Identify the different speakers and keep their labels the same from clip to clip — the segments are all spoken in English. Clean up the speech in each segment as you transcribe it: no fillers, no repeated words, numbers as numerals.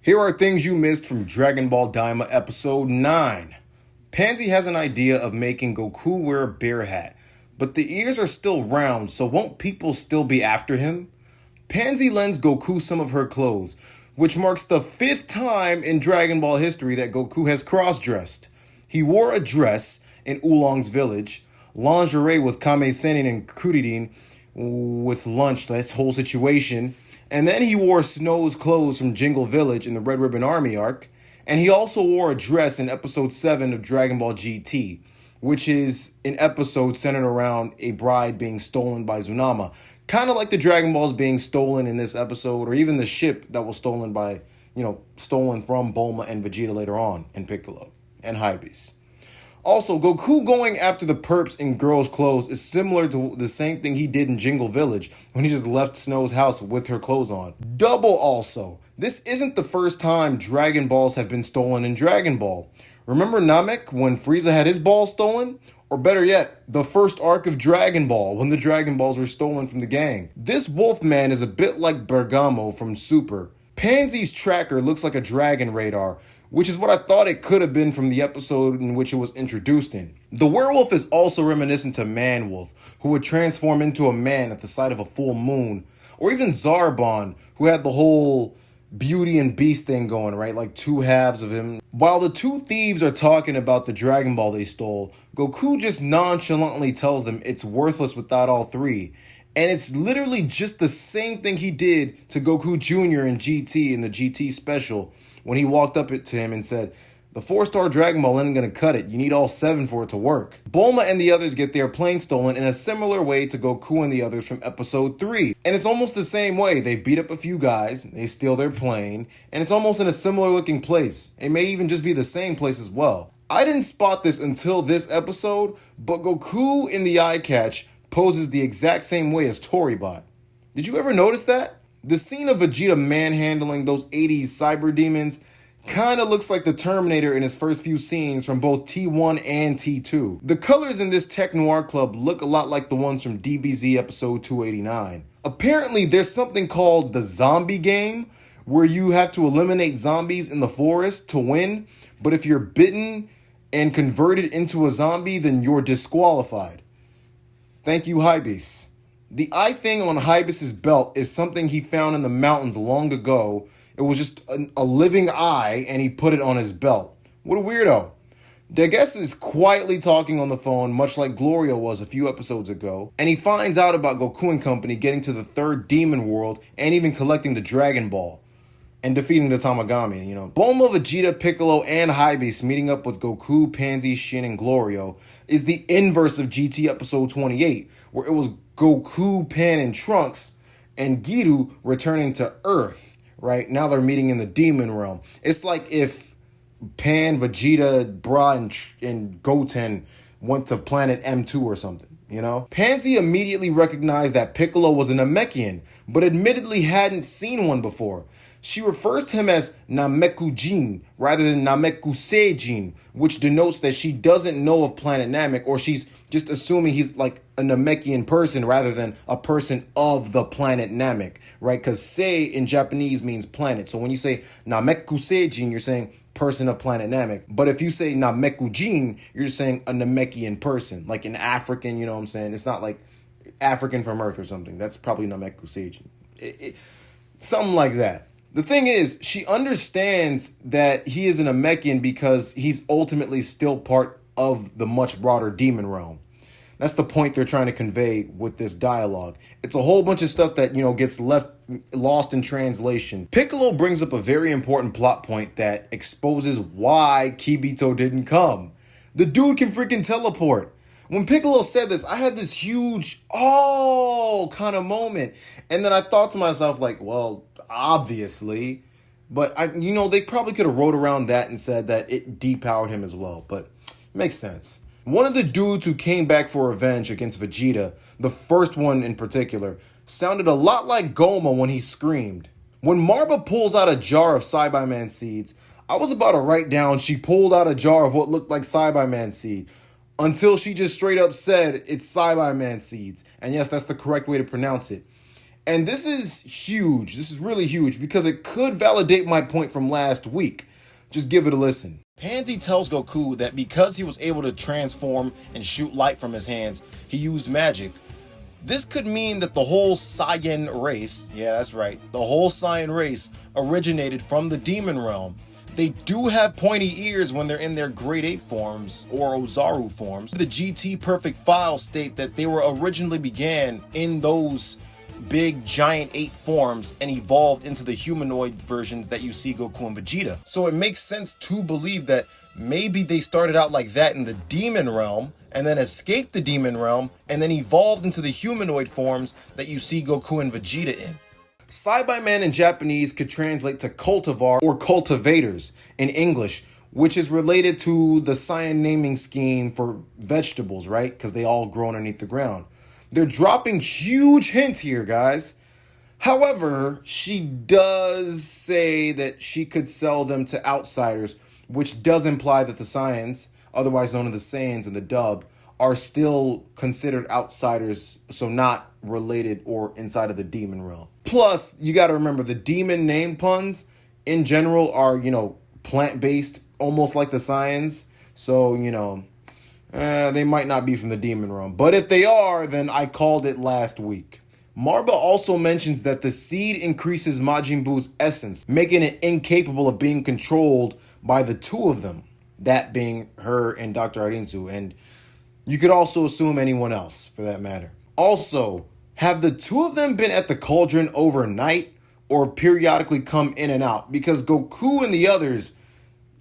Speaker 1: Here are things you missed from Dragon Ball DAIMA Episode 9. Pansy has an idea of making Goku wear a bear hat, but the ears are still round, so won't people still be after him? Pansy lends Goku some of her clothes, which marks the 5th time in Dragon Ball history that Goku has cross-dressed. He wore a dress in Oolong's village, lingerie with Kame Sennin and Kuririn with lunch, that's whole situation, and then he wore Snow's clothes from Jingle Village in the Red Ribbon Army arc, and he also wore a dress in episode 7 of Dragon Ball GT, which is an episode centered around a bride being stolen by Tsunama. Kind of like the Dragon Balls being stolen in this episode, or even the ship that was stolen from Bulma and Vegeta later on, and Piccolo, and Hybeast. Also, Goku going after the perps in girls' clothes is similar to the same thing he did in Jingle Village when he just left Snow's house with her clothes on. Double also. This isn't the first time Dragon Balls have been stolen in Dragon Ball. Remember Namek when Frieza had his ball stolen? Or better yet, the first arc of Dragon Ball when the Dragon Balls were stolen from the gang. This Wolfman is a bit like Bergamo from Super. Pansy's tracker looks like a dragon radar, which is what I thought it could have been from the episode in which it was introduced in. The werewolf is also reminiscent to Man-Wolf, who would transform into a man at the sight of a full moon, or even Zarbon, who had the whole Beauty and Beast thing going, right? Like 2 halves of him. While the 2 thieves are talking about the Dragon Ball they stole, Goku just nonchalantly tells them it's worthless without all 3. And it's literally just the same thing he did to Goku Jr. in GT in the GT special when he walked up to him and said, the 4-star Dragon Ball isn't going to cut it. You need all 7 for it to work. Bulma and the others get their plane stolen in a similar way to Goku and the others from episode 3. And it's almost the same way. They beat up a few guys, they steal their plane, and it's almost in a similar looking place. It may even just be the same place as well. I didn't spot this until this episode, but Goku in the eye catch poses the exact same way as Toribot. Did you ever notice that? The scene of Vegeta manhandling those 80s cyber demons kind of looks like the Terminator in his first few scenes from both T1 and T2. The colors in this Tech Noir Club look a lot like the ones from DBZ episode 289. Apparently, there's something called the zombie game, where you have to eliminate zombies in the forest to win, but if you're bitten and converted into a zombie, then you're disqualified. Thank you, Hybeast. The eye thing on Hybeast's belt is something he found in the mountains long ago. It was just a living eye, and he put it on his belt. What a weirdo. Deguess is quietly talking on the phone, much like Gloria was a few episodes ago, and he finds out about Goku and company getting to the 3rd demon world and even collecting the Dragon Ball and defeating the Tamagami, Bulma, Vegeta, Piccolo, and Hybeast meeting up with Goku, Pansy, Shin, and Glorio is the inverse of GT episode 28, where it was Goku, Pan, and Trunks, and Giru returning to Earth, right? Now they're meeting in the demon realm. It's like if Pan, Vegeta, Bra, and Goten went to planet M2 or something. Pansy immediately recognized that Piccolo was a Namekian, but admittedly hadn't seen one before. She refers to him as Namekujin rather than Namekusejin, which denotes that she doesn't know of planet Namek, or she's just assuming he's like a Namekian person rather than a person of the planet Namek, right? Because Se in Japanese means planet. So when you say Namekusejin, you're saying person of planet Namek. But if you say Namekujin, you're just saying a Namekian person, like an African, you know what I'm saying? It's not like African from Earth or something. That's probably Namekusejin. Something like that. The thing is, she understands that he is an Namekian because he's ultimately still part of the much broader demon realm. That's the point they're trying to convey with this dialogue. It's a whole bunch of stuff that, gets lost in translation. Piccolo brings up a very important plot point that exposes why Kibito didn't come. The dude can freaking teleport. When Piccolo said this, I had this huge, kind of moment. And then I thought to myself, well, obviously. But, they probably could have wrote around that and said that it depowered him as well. But it makes sense. One of the dudes who came back for revenge against Vegeta, the first one in particular, sounded a lot like Goma when he screamed. When Marba pulls out a jar of Saibai-Man seeds, I was about to write down she pulled out a jar of what looked like Saibai-Man seed, until she just straight up said it's Saibai-Man seeds. And yes, that's the correct way to pronounce it. And this is huge. This is really huge because it could validate my point from last week. Just give it a listen. Pansy tells Goku that because he was able to transform and shoot light from his hands, he used magic. This could mean that the whole Saiyan race, yeah, that's right, the whole Saiyan race originated from the demon realm. They do have pointy ears when they're in their grade 8 forms or Ozaru forms. The GT Perfect files state that they were originally began in those big giant 8 forms and evolved into the humanoid versions that you see Goku and Vegeta. So it makes sense to believe that maybe they started out like that in the demon realm and then escaped the demon realm and then evolved into the humanoid forms that you see Goku and Vegeta in. Saiyan in Japanese could translate to cultivar or cultivators in English, which is related to the Saiyan naming scheme for vegetables, right? Because they all grow underneath the ground. They're dropping huge hints here, guys. However, she does say that she could sell them to outsiders, which does imply that the Saiyans, otherwise known as the Saiyans in the dub, are still considered outsiders, so not related or inside of the demon realm. Plus, you got to remember the demon name puns in general are, plant-based, almost like the Saiyans. So, they might not be from the demon realm. But if they are, then I called it last week. Marba also mentions that the seed increases Majin Buu's essence, making it incapable of being controlled by the two of them, that being her and Dr. Arinsu, and you could also assume anyone else for that matter. Also, have the two of them been at the cauldron overnight or periodically come in and out? Because Goku and the others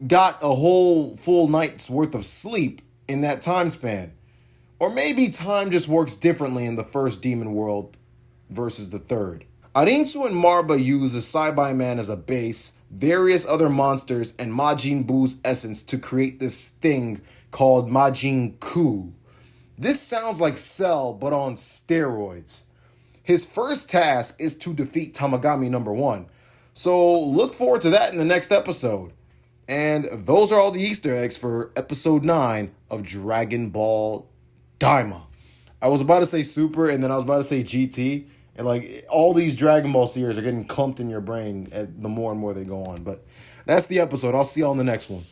Speaker 1: got a whole full night's worth of sleep in that time span. Or maybe time just works differently in the first demon world versus the third. Arinsu and Marba use the Saiyan as a base, various other monsters, and Majin Buu's essence to create this thing called Majin Kuu. This sounds like Cell, but on steroids. His first task is to defeat Tamagami number 1. So look forward to that in the next episode. And those are all the Easter eggs for episode 9 of Dragon Ball DAIMA. I was about to say Super, and then I was about to say GT. And all these Dragon Ball series are getting clumped in your brain the more and more they go on. But that's the episode. I'll see y'all in the next one.